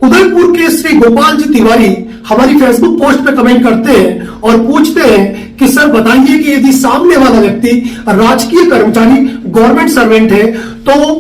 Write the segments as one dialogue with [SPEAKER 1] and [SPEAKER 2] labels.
[SPEAKER 1] उदयपुर के श्री गोपाल जी तिवारी हमारी Facebook post पे कमेंट करते हैं और पूछते हैं कि सर बताइए कि यदि सामने वाला व्यक्ति राजकीय कर्मचारी गवर्नमेंट सर्वेंट है तो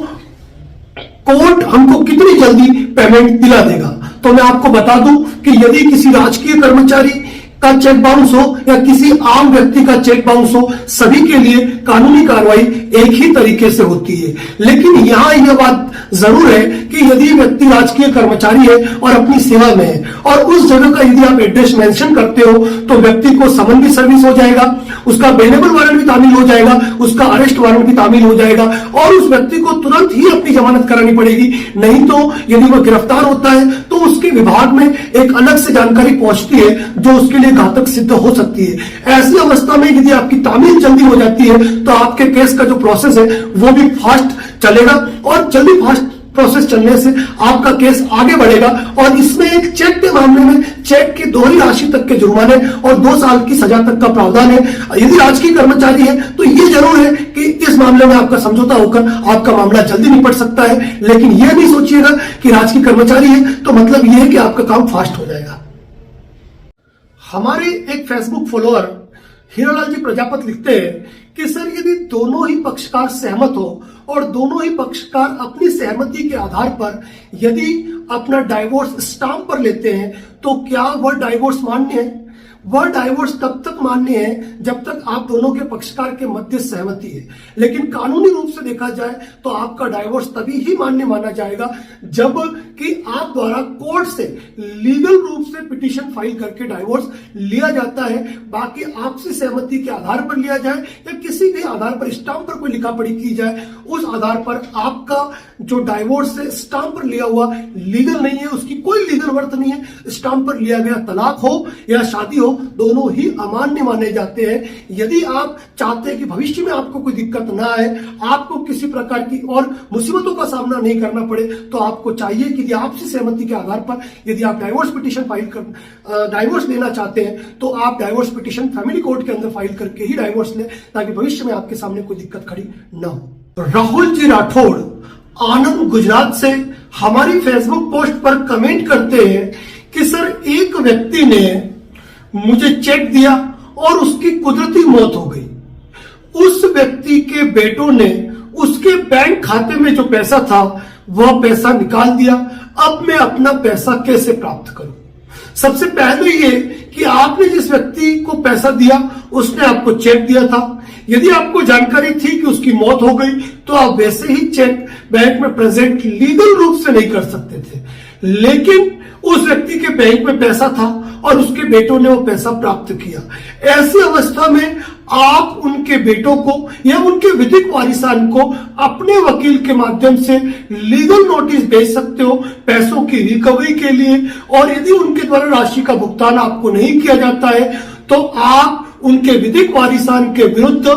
[SPEAKER 1] कोर्ट हमको कितनी जल्दी पेमेंट दिला देगा। तो मैं आपको बता दूं कि यदि किसी राजकीय कर्मचारी का चेक बाउंस हो या किसी आम व्यक्ति का चेक बाउंस हो, सभी के लिए कानूनी कार्रवाई एक ही तरीके से होती है। लेकिन यहां यह बात जरूर है कि यदि व्यक्ति राजकीय कर्मचारी है और अपनी सेवा में है और उस जगह का यदि आप एड्रेस मेंशन करते हो तो व्यक्ति को समन भी सर्विस हो जाएगा, उसका बेलेबल वारंट भी तामील हो जाएगा, उसका अरेस्ट वारंट भी तामील हो जाएगा और उस व्यक्ति को तुरंत ही अपनी जमानत करानी पड़ेगी। नहीं तो यदि वह गिरफ्तार होता है तो उसके विभाग में एक अलग से जानकारी पहुंचती है जो उसके लिए घातक सिद्ध हो सकती है। ऐसी अवस्था में यदि आपकी तामील जल्दी हो जाती है तो आपके केस का जो प्रोसेस है वो भी फास्ट चलेगा और जल्दी फास्ट प्रोसेस चलने से आपका केस आगे बढ़ेगा। और इसमें एक चेक के मामले में चेक की दोहरी राशि तक के जुर्माने और 2 साल की सजा तक का प्रावधान है। यदि राजकीय कर्मचारी है तो ये जरूर है कि इस मामले में आपका समझौता होकर आपका मामला जल्दी निपट सकता है। लेकिन यह नहीं सोचिएगा कि राजकीय कर्मचारी है तो मतलब यह है कि आपका काम फास्ट हो जाएगा। हमारे एक फेसबुक फॉलोअर हीरालाल जी प्रजापत लिखते हैं कि सर यदि दोनों ही पक्षकार सहमत हो और दोनों ही पक्षकार अपनी सहमति के आधार पर यदि अपना डाइवोर्स स्टाम्प पर लेते हैं तो क्या वह डाइवोर्स मान्य है? वह डाइवोर्स तब तक मान्य है जब तक आप दोनों के पक्षकार के मध्य सहमति है। लेकिन कानूनी रूप से देखा जाए तो आपका डाइवोर्स तभी ही मान्य माना जाएगा जब कि आप द्वारा कोर्ट से लीगल रूप से पिटीशन फाइल करके डाइवोर्स लिया जाता है। बाकी आपसी सहमति के आधार पर लिया जाए या किसी भी आधार पर स्टाम्प पर कोई लिखा पढ़ी की जाए, उस आधार पर आपका जो डाइवोर्स है स्टाम्प पर लिया हुआ लीगल नहीं है, उसकी कोई लीगल वर्थ नहीं है। स्टाम्प पर लिया गया तलाक हो या शादी हो, दोनों ही अमान्य माने जाते हैं। यदि आप चाहते हैं कि भविष्य में आपको कोई दिक्कत ना आए, आपको किसी प्रकार की और मुसीबतों का सामना नहीं करना पड़े, तो आपको चाहिए कि आपसी सहमति के आधार पर यदि आप डाइवोर्स पिटीशन फाइल कर डाइवोर्स लेना चाहते हैं तो आप डाइवोर्स पिटीशन फैमिली कोर्ट के अंदर फाइल करके ही डाइवोर्स लें ताकि भविष्य में आपके सामने कोई दिक्कत खड़ी ना हो। राहुल जी राठौड़ आनंद गुजरात से हमारी फेसबुक पोस्ट पर कमेंट करते हैं कि सर एक व्यक्ति ने मुझे चेक दिया और उसकी कुदरती मौत हो गई। उस व्यक्ति के बेटों ने उसके बैंक खाते में जो पैसा था वह पैसा निकाल दिया। अब मैं अपना पैसा कैसे प्राप्त करूं? सबसे पहले ये कि आपने जिस व्यक्ति को पैसा दिया उसने आपको चेक दिया था। यदि आपको जानकारी थी कि उसकी मौत हो गई तो आप वैसे ही चेक बैंक में प्रेजेंट लीगल रूप से नहीं कर सकते थे। लेकिन उस व्यक्ति के बैंक में पैसा था और उसके बेटों ने वो पैसा प्राप्त किया। ऐसी अवस्था में आप उनके बेटों को या उनके विधिक वारिसान को अपने वकील के माध्यम से लीगल नोटिस भेज सकते हो पैसों की रिकवरी के लिए। और यदि उनके द्वारा राशि का भुगतान आपको नहीं किया जाता है तो आप उनके विधिक वारिसान के विरुद्ध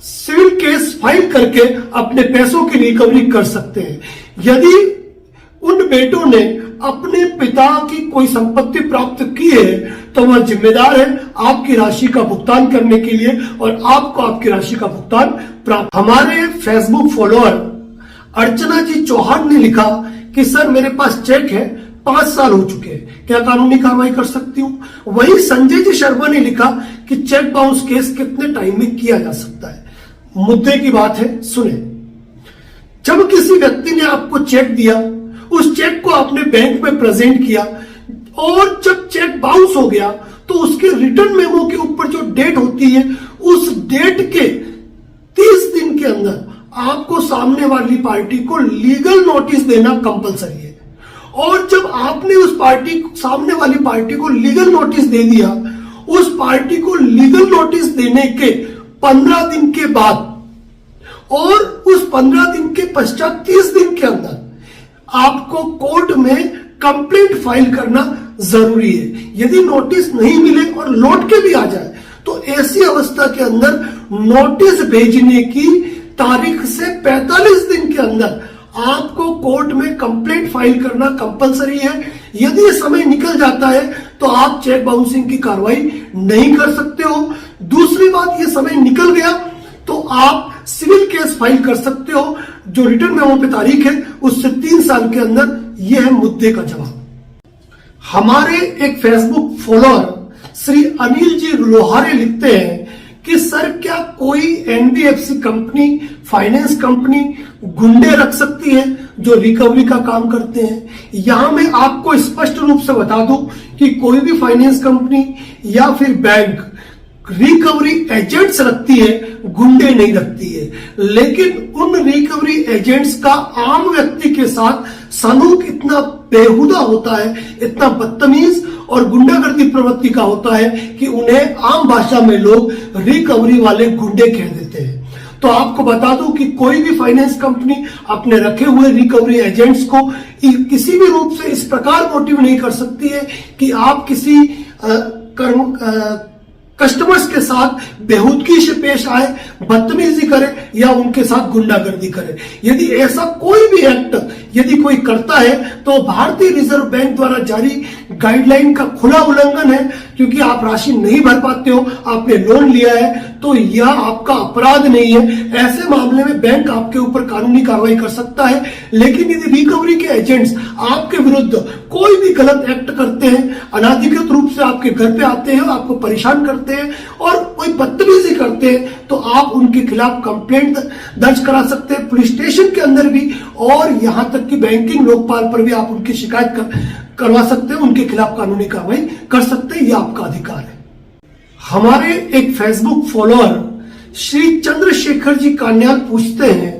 [SPEAKER 1] सिविल केस फाइल करके अपने पैसों की रिकवरी कर सकते हैं। यदि उन बेटों ने अपने पिता की कोई संपत्ति प्राप्त की है तो वह जिम्मेदार है आपकी राशि का भुगतान करने के लिए और आपको आपकी राशि का भुगतान प्राप्त। हमारे फेसबुक फॉलोअर अर्चना जी चौहान ने लिखा कि सर मेरे पास चेक है, 5 साल हो चुके हैं, क्या कानूनी कार्रवाई कर सकती हूँ? वही संजय जी शर्मा ने लिखा कि चेक बाउंस केस कितने टाइम में किया जा सकता है। मुद्दे की बात है, सुने। जब किसी व्यक्ति ने आपको चेक दिया, उस चेक को आपने बैंक में प्रेजेंट किया और जब चेक बाउंस हो गया तो उसके रिटर्न मेमो के ऊपर जो डेट होती है उस डेट के 30 दिन के अंदर आपको सामने वाली पार्टी को लीगल नोटिस देना कंपलसरी है। और जब आपने उस सामने वाली पार्टी को लीगल नोटिस दे दिया, उस पार्टी को लीगल नोटिस देने के 15 दिन के बाद और उस 15 दिन के पश्चात 30 दिन के अंदर आपको कोर्ट में कंप्लेंट फाइल करना जरूरी है। यदि नोटिस नहीं मिले और लौट के भी आ जाए तो ऐसी अवस्था के अंदर नोटिस भेजने की तारीख से 45 दिन के अंदर आपको कोर्ट में कंप्लेंट फाइल करना कंपलसरी है। यदि ये समय निकल जाता है तो आप चेक बाउंसिंग की कार्रवाई नहीं कर सकते हो। दूसरी बात, ये समय निकल गया तो आप सिविल केस फाइल कर सकते हो जो रिटर्न मेमो पे तारीख है उससे 3 साल के अंदर। यह है मुद्दे का जवाब। हमारे एक फेसबुक फॉलोअर श्री अनिल जी लोहारे लिखते हैं कि सर क्या कोई एनबीएफसी कंपनी, फाइनेंस कंपनी गुंडे रख सकती है जो रिकवरी का काम करते हैं। यहां मैं आपको स्पष्ट रूप से बता दूं कि कोई भी फाइनेंस कंपनी या फिर बैंक रिकवरी एजेंट्स रखती है, गुंडे नहीं रखती है। लेकिन उन रिकवरी एजेंट्स का आम व्यक्ति के साथ सलूक इतना बेहुदा होता है, इतना बदतमीज और गुंडागर्दी प्रवृत्ति का होता है कि उन्हें आम भाषा में लोग रिकवरी वाले गुंडे कह देते हैं। तो आपको बता दूं कि कोई भी फाइनेंस कंपनी अपने रखे हुए रिकवरी एजेंट्स को किसी भी रूप से इस प्रकार मोटिव नहीं कर सकती है कि आप किसी कस्टमर्स के साथ बेहूदगी से पेश आए, बदतमीजी करे या उनके साथ गुंडागर्दी करे। यदि ऐसा कोई भी एक्ट यदि कोई करता है तो भारतीय रिजर्व बैंक द्वारा जारी गाइडलाइन का खुला उल्लंघन है, क्योंकि आप राशि नहीं भर पाते हो, आपने लोन लिया है तो यह आपका अपराध नहीं है। ऐसे मामले में बैंक आपके ऊपर कानूनी कार्रवाई कर सकता है। लेकिन यदि रिकवरी के एजेंट्स आपके विरुद्ध कोई भी गलत एक्ट करते हैं, अनाधिकृत रूप से आपके घर पे आते हैं, आपको परेशान करते हैं और कोई बदतमीजी करते हैं, तो आप उनके खिलाफ कंप्लेंट दर्ज करा सकते हैं पुलिस स्टेशन के अंदर भी, और यहां तक कि बैंकिंग लोकपाल पर भी आप उनकी शिकायत करवा सकते हैं, उनके खिलाफ कानूनी कार्रवाई कर सकते हैं। यह आपका अधिकार है। हमारे एक फेसबुक फॉलोअर श्री चंद्रशेखर जी कान्याल पूछते हैं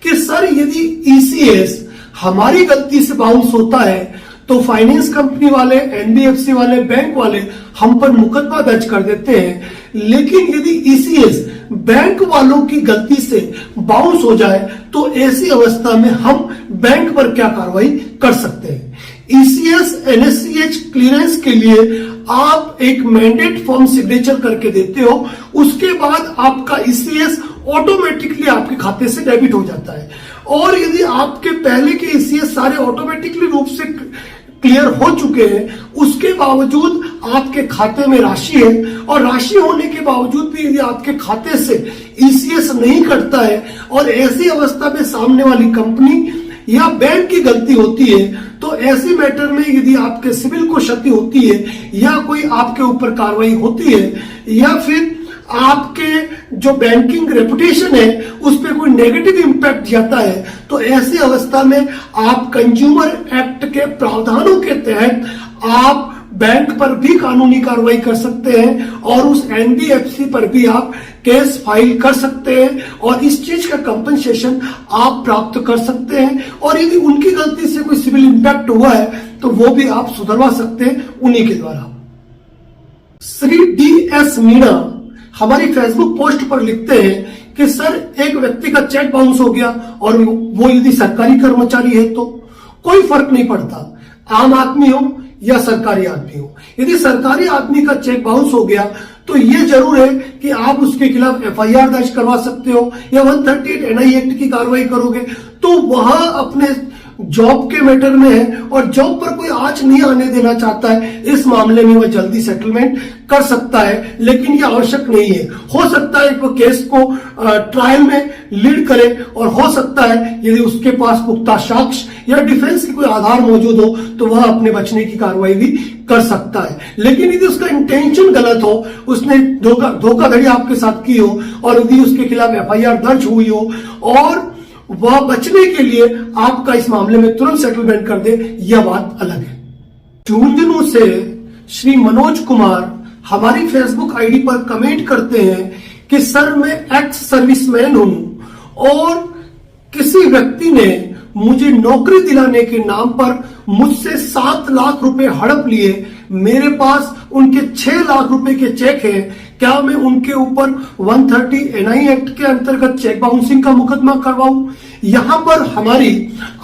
[SPEAKER 1] कि सर यदि ईसीएस हमारी गलती से बाउंस होता है तो फाइनेंस कंपनी वाले, एनबीएफसी वाले, बैंक वाले हम पर मुकदमा दर्ज कर देते हैं, लेकिन यदि ईसीएस बैंक वालों की गलती से बाउंस हो जाए तो ऐसी अवस्था में हम बैंक पर क्या कार्रवाई कर सकते हैं। ईसीएस एनएससीएच क्लियरेंस के लिए आप एक मैंडेट फॉर्म सिग्नेचर करके देते हो, उसके बाद आपका ईसीएस ऑटोमेटिकली आपके खाते से डेबिट हो जाता है। और यदि आपके पहले के ईसीएस सारे ऑटोमेटिकली रूप से क्लियर हो चुके हैं, उसके बावजूद आपके खाते में राशि है और राशि होने के बावजूद भी यदि आपके खाते से ईसीएस नहीं कटता है और ऐसी अवस्था में सामने वाली कंपनी या बैंक की गलती होती है, तो ऐसे मैटर में यदि आपके सिविल को क्षति होती है या कोई आपके ऊपर कार्रवाई होती है या फिर आपके जो बैंकिंग रेपुटेशन है उस पर कोई नेगेटिव इंपैक्ट जाता है, तो ऐसी अवस्था में आप कंज्यूमर एक्ट के प्रावधानों के तहत आप बैंक पर भी कानूनी कार्रवाई कर सकते हैं और उस एनबीएफसी पर भी आप केस फाइल कर सकते हैं और इस चीज का कंपनसेशन आप प्राप्त कर सकते हैं। और यदि उनकी गलती से कोई सिविल इंपैक्ट हुआ है तो वो भी आप सुधरवा सकते हैं उन्हीं के द्वारा। श्री डी.एस. मीणा हमारी फेसबुक पोस्ट पर लिखते हैं कि सर एक व्यक्ति का चेक बाउंस हो गया और वो यदि सरकारी कर्मचारी है तो कोई फर्क नहीं पड़ता, आम आदमी हो या सरकारी आदमी हो। यदि सरकारी आदमी का चेक बाउंस हो गया तो यह जरूर है कि आप उसके खिलाफ एफआईआर दर्ज करवा सकते हो या 138 एनआई एक्ट की कार्रवाई करोगे, तो वह अपने जॉब के मैटर में है और जॉब पर कोई आंच नहीं आने देना चाहता है, इस मामले में वह जल्दी सेटलमेंट कर सकता है। लेकिन यह आवश्यक नहीं है। हो सकता है कि वो केस को ट्रायल में लीड करे और हो सकता है यदि उसके पास पुख्ता साक्ष्य या डिफेंस की कोई आधार मौजूद हो तो वह अपने बचने की कार्रवाई भी कर सकता है। लेकिन यदि उसका इंटेंशन गलत हो, उसने धोखाधड़ी आपके साथ की हो और यदि उसके खिलाफ एफआईआर दर्ज हुई हो और वह बचने के लिए आपका इस मामले में तुरंत सेटलमेंट कर दे, यह बात अलग है। झुंझुनू से श्री मनोज कुमार हमारी फेसबुक आईडी पर कमेंट करते हैं कि सर मैं एक्स सर्विसमैन हूं और किसी व्यक्ति ने मुझे नौकरी दिलाने के नाम पर मुझसे 7 लाख रुपए हड़प लिए। मेरे पास उनके 6 लाख रुपए के चेक हैं, क्या मैं उनके ऊपर 130 एनआई एक्ट के अंतर्गत चेक बाउंसिंग का मुकदमा करवाऊं? यहां पर हमारी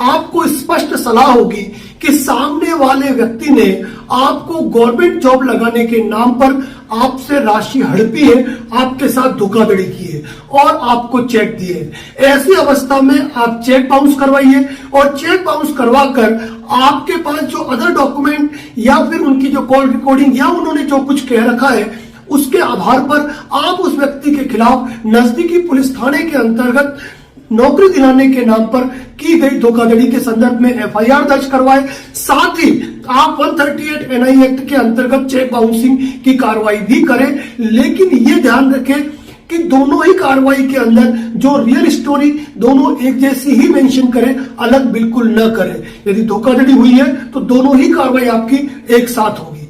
[SPEAKER 1] आपको स्पष्ट सलाह होगी कि सामने वाले व्यक्ति ने आपको गवर्नमेंट जॉब लगाने के नाम पर आपसे राशि हड़पी है, आपके साथ धोखाधड़ी की है और आपको चेक दिए। ऐसी अवस्था में आप चेक बाउंस करवाइए और चेक बाउंस करवाकर आपके पास जो अदर डॉक्यूमेंट या फिर उनकी जो कॉल रिकॉर्डिंग या उन्होंने जो कुछ कह रखा है उसके आधार पर आप उस व्यक्ति के खिलाफ नजदीकी पुलिस थाने के अंतर्गत नौकरी दिलाने के नाम पर की गई धोखाधड़ी के संदर्भ में एफआईआर दर्ज करवाए। साथ ही आप 138 एनआई एक्ट के अंतर्गत चेक बाउंसिंग की कार्रवाई भी करें, लेकिन ये ध्यान रखें कि दोनों ही कार्रवाई के अंदर जो रियल स्टोरी दोनों एक जैसी ही मेंशन करें, अलग बिल्कुल न करें। यदि धोखाधड़ी हुई है तो दोनों ही कार्रवाई आपकी एक साथ होगी।